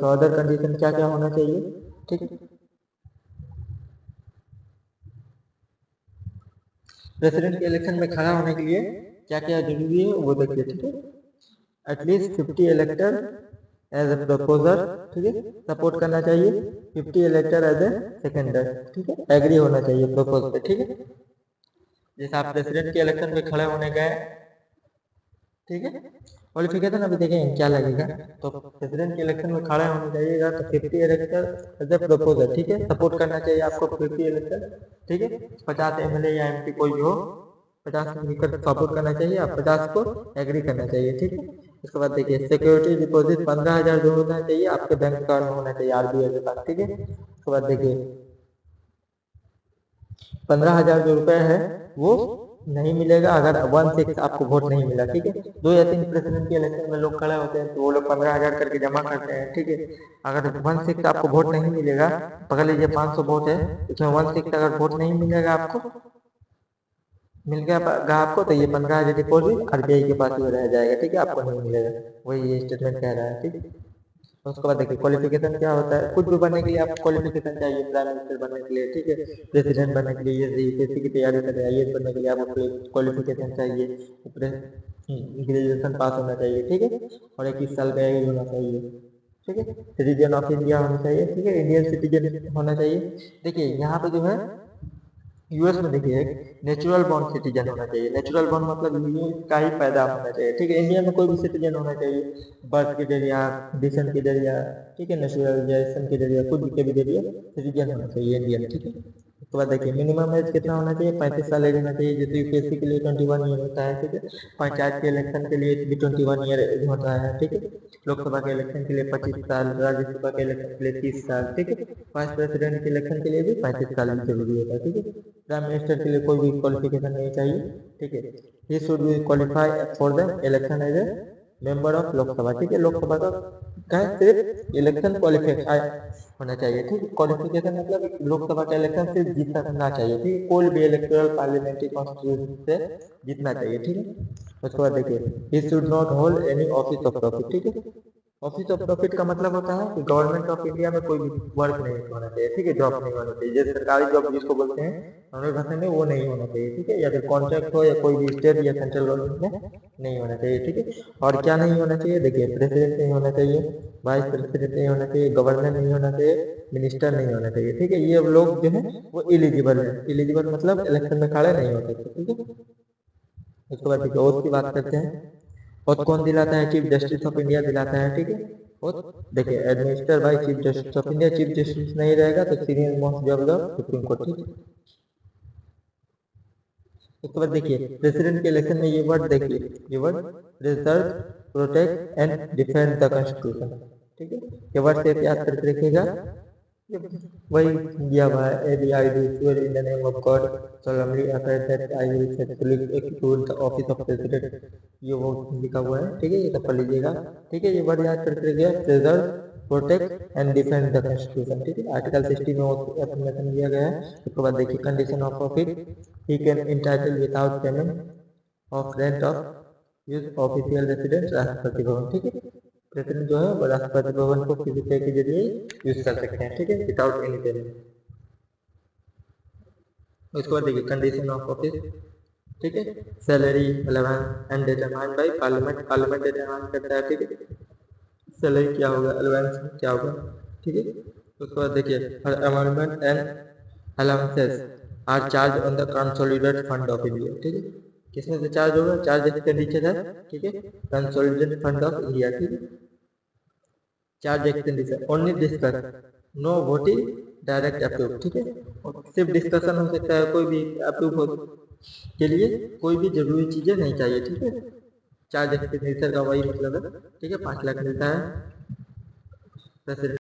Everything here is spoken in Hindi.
तो अदर कंडीशन क्या क्या होना चाहिए, ठीक है। प्रेसिडेंट के इलेक्शन में खड़ा होने के लिए क्या क्या जरूरी है वो देखिए, ठीक है। At least 50 elector as a proposer, ठीक है, सपोर्ट करना चाहिए। 50 इलेक्टर एज ए सेकेंडर, ठीक है, एग्री होना चाहिए प्रपोज पे, ठीक है। जैसे आप प्रेसिडेंट के इलेक्शन में खड़े होने गए, ठीक है, क्वालिफिकेशन अभी देखें क्या लगेगा। तो प्रेसिडेंट के इलेक्शन में खड़े होने जाइएगा तो 50 इलेक्टर एज ए प्रपोजर, ठीक है, सपोर्ट करना चाहिए आपको 50 इलेक्टर, ठीक है। 50 एमएलए या एमपी कोई भी हो, 50 मिलकर सपोर्ट करना चाहिए, आप 50 को एग्री करना चाहिए, ठीक है। उसके बाद देखिए सिक्योरिटी डिपॉजिट 15,000 जो होना चाहिए आपके बैंक अकाउंट में होना चाहिए आरबीआई के पास, ठीक है। उसके बाद देखिए 15,000 जो रुपए है वो नहीं मिलेगा अगर 1/6 आपको वोट नहीं मिला, ठीक है। 2 या 3 प्रेसिडेंट के इलेक्शन में लोग खड़े होते हैं तो वो लोग 15,000 करके जमा करते हैं, ठीक है। अगर 1/6 आपको वोट नहीं मिलेगा, पकड़ लीजिए 500 वोट है, उसमें 1/6 अगर वोट नहीं मिलेगा आपको, मिल गया आपको, तो ये 15,000 डिपॉजिट आरबीआई के पास ही रह जाएगा, ठीक है, आपको नहीं मिलेगा। वही ये स्टेटमेंट कह रहा है, ठीक है। तो उसके बाद देखिए क्वालिफिकेशन क्या होता है, कुछ भी बनने के लिए आपको क्वालिफिकेशन चाहिए, प्राइम मिनिस्टर बनने के लिए, ठीक है, प्रेसिडेंट बनने के लिए, यूपीएससी की तैयारी कर रहे हैं, आईएएस बनने के लिए आपको क्वालिफिकेशन चाहिए, ग्रेजुएशन पास होना चाहिए, ठीक है, और 21 साल का एज होना चाहिए, ठीक है, सिटीजन ऑफ इंडिया होना चाहिए, ठीक है, इंडियन सिटीजन होना चाहिए। देखिए यहाँ पे जो है यूएस में देखिए एक नेचुरल बॉर्न सिटीजन होना चाहिए, नेचुरल बॉर्न मतलब यूएस का ही पैदा होना चाहिए, ठीक है। इंडिया में कोई भी सिटीजन होना चाहिए, बर्थ के जरिया, डिशन के जरिया, ठीक है, नेचुरलाइजेशन के जरिया, कुछ के भी जरिए सिटीजन होना चाहिए इंडियन, ठीक है। उसके बाद देखिए मिनिमम एज कितना होना चाहिए, 35 साल एज होना चाहिए, जैसे यूपीएससी के लिए 21 ईयर होता है, ठीक है। पंचायत के इलेक्शन के लिए भी 21 ईयर एज होता है, ठीक है। लोकसभा के इलेक्शन के लिए 25 साल, राज्यसभा के इलेक्शन के लिए 30 साल, ठीक है। वाइस प्रेसिडेंट के इलेक्शन के लिए भी 35 साल जरूरी होता है, ठीक है। प्राइम मिनिस्टर के लिए कोई भी क्वालिफिकेशन नहीं चाहिए, ठीक है। He should be qualify for the election as a member of Lok Sabha, ठीक है। लोकसभा का सिर्फ इलेक्शन क्वालिफाई होना चाहिए, ठीक है। क्वालिफिकेशन मतलब लोकसभा का इलेक्शन सिर्फ जीतना चाहिए, ठीक है, कोई भी इलेक्टोरल पार्लियामेंट्री कॉन्स्टिट्यूशन से जीतना चाहिए, ठीक है। उसके बाद देखिए he should not hold any office of profit, ठीक है। ऑफिस ऑफ प्रॉफिट का मतलब होता है कि गवर्नमेंट ऑफ इंडिया में कोई भी वर्क नहीं होना चाहिए, ठीक है, जॉब नहीं होना चाहिए, जैसे सरकारी जॉब जिसको बोलते हैं हमारे भाषा में, वो नहीं होना चाहिए, ठीक है। या फिर कॉन्ट्रैक्ट हो या कोई भी स्टेट या सेंट्रल गवर्नमेंट में नहीं होना चाहिए, ठीक है। और क्या नहीं होना चाहिए, देखिए प्रेसिडेंट नहीं होना चाहिए, वाइस प्रेसिडेंट नहीं होना चाहिए, गवर्नर नहीं होना चाहिए, मिनिस्टर नहीं होना चाहिए, ठीक है। ये लोग जो है वो इलिजिबल है, इलिजिबल मतलब इलेक्शन में खड़े नहीं हो सकते, ठीक है। उसके बाद देखिए ओथ की बात करते हैं। ओथ कौन दिलाता है, चीफ जस्टिस ऑफ इंडिया दिलाता है, ठीक है। ओथ देखिए administer by chief justice of India, chief justice नहीं रहेगा तो सीनियर मोस्ट जज ऑफ सुप्रीम कोर्ट, ठीक है। उसके बाद देखिए प्रेसिडेंट के इलेक्शन में ये वर्ड देखिए, ये word preserve, protect and defend the constitution, ठीक है। ये वर्ड से याद करके रखिएगा, वही दिया हुआ है, A B I do swear in the name of God solemnly affirm that I will faithfully execute the office of president, ये वो लिखा हुआ है, ठीक है, ये सब पढ़ लीजिएगा, ठीक है। ये वर्ड याद करके रखिएगा, preserve, protect and defend the constitution, ठीक है। आर्टिकल 60 में इंफॉर्मेशन दिया गया है। उसके बाद देखिए condition of office, he can entitle without payment of rent of use official residence Rashtrapati Bhavan, ठीक है। प्रेसिडेंट जो है वो राष्ट्रपति भवन को किसी पे के जरिए यूज कर सकते हैं, ठीक है, विदाउट एनी पेमेंट। उसके बाद देखिए कंडीशन ऑफ ऑफिस, ठीक है, salary allowance and determined by parliament, parliament determine करता है, ठीक है, सैलरी क्या होगा, अलाउंस क्या होगा, ठीक है। उसके बाद देखिए amendment and allowances are charge on the consolidated fund of India, ठीक है। किसमें से चार्ज होगा, चार्ज एक्सपेंडिचर है, ठीक है, कंसोलिडेटेड फंड ऑफ इंडिया, ठीक है। Charge expenditure only discuss, no voting, direct approve, ठीक है। और सिर्फ डिस्कशन हो सकता है, कोई भी अप्रूव हो के लिए कोई भी जरूरी चीजें नहीं चाहिए, ठीक है। चार्ज एक्सपेंडिचर का वही मतलब है, ठीक है, 5 लाख मिलता है प्रेसिडेंट